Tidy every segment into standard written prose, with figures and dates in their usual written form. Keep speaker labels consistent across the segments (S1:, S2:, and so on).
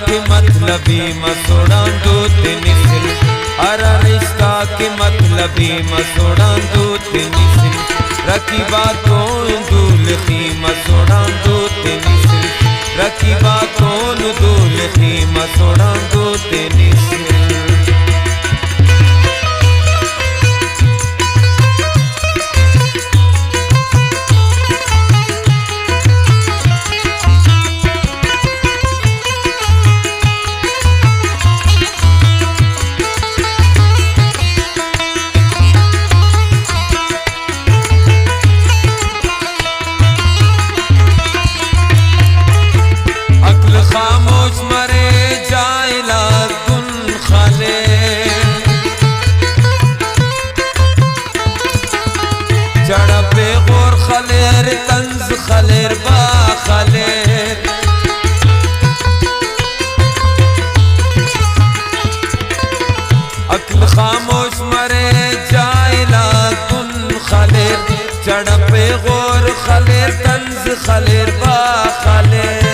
S1: के मतलबी मसोड़ा दो तिनिसिल हर रिश्ता के मतलबी मसोड़ा दो तिनिसिल रकीबा कौन दूल्खी मसोड़ा दो तिनिसिल रकीबा कौन दूल्खी मसोड़ा दो तिनिसिल खामोश मरे जायला गुन खले जड़ा पे गोर खलेर तंज खलेर बा खलेर अक्ल खामोश मरे जायला गुन खलेर जड़ा पे गोर खलेर तंज खलेर बा खलेर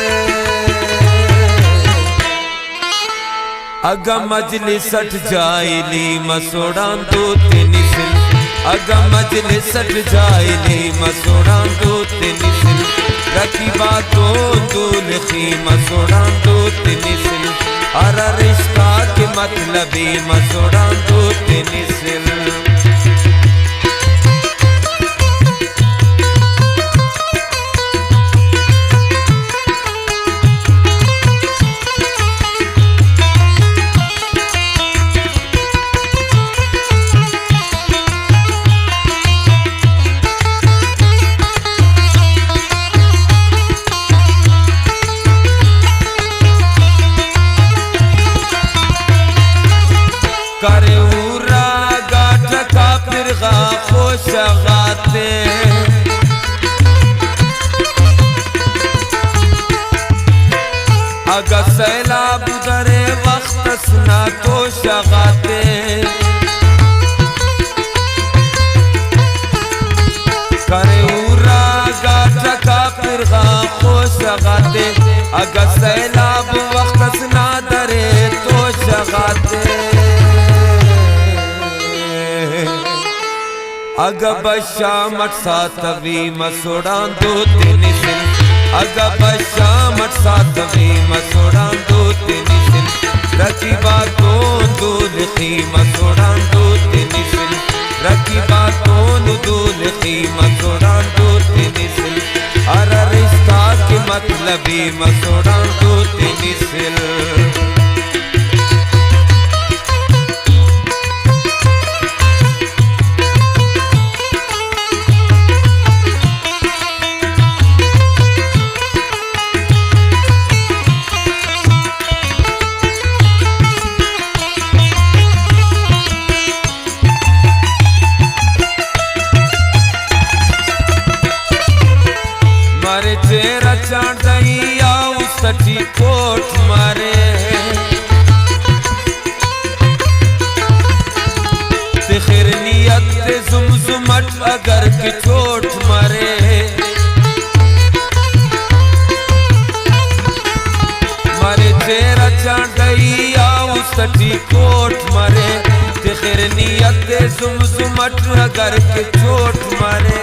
S1: अगा मजलिस सट जायली मसोड़ा दो तिनिसिल अगा मजलिस सट जायली मसोड़ा दो तिनिसिल रकीबा तो दूल्खी मसोड़ा दो तिनिसिल हर रिश्ता के मतलबी मसोड़ा दो तिनिसिल करे उरा गाठ का फिरगा खुश गाते अगा सैलाब दरे वक्त सना को शगाते करे उरा गाठ का फिरगा खुश गाते अगा सैलाब वक्त सना दरे तो शगाते अगा बशामत सातवी मसोड़ा दो तिनिसिल अगा बशामत सातवी मसोड़ा दो तिनिसिल रकीबा कौन दूल्खी मसोड़ा दो तिनिसिल रकीबा कौन दूल्खी मसोड़ा दो तिनिसिल हर रिश्ता के मतलबी मसोड़ा दो तिनिसिल मारे चेहरा चाट दई आउ सटी कोट मारे सिखर नियत ते जुमजुमट अगर की चोट मारे मारे चेहरा चाट दई आउ सटी कोट मारे सिखर नियत ते जुमजुमट अगर की चोट मारे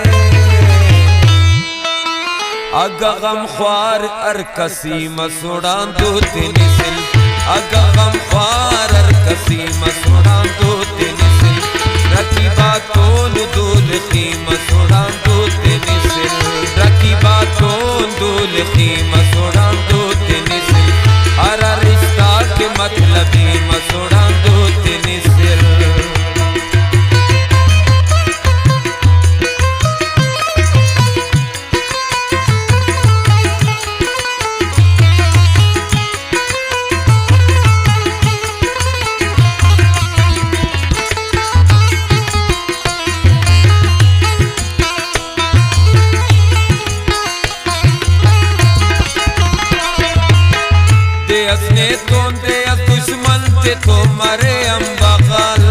S1: अगा गम ख्वार अर कसी मसोड़ा दो तिनिसिल अगा गम ख्वार अर कसी मसोड़ा दो तिनिसिल रकीबा कौन दूल्खी मसोड़ा दो तिनिसिल रकीबा कौन दूल्खी मसोड़ा दो तिनिसिल हर रिश्ता के मतलबी मसोड़ा दो तिनिसिल असने तोंदे दुश्मन ते तो मरे अम्बगल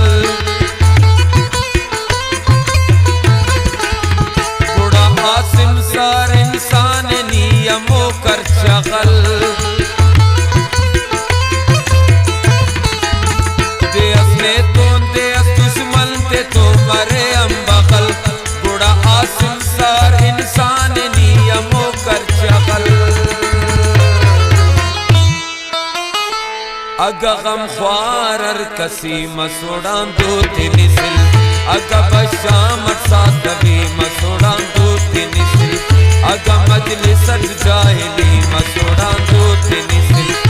S1: बुढ़ा आसिम सार इंसान नियमों कर शगल अगा गम ख्वार कसी मसोड़ां दो तिनिसिल अगा बशामत सातवी मसोड़ां दो तिनिसिल अगा मजलिस जाहिली मसोड़ां दो तिनिसिल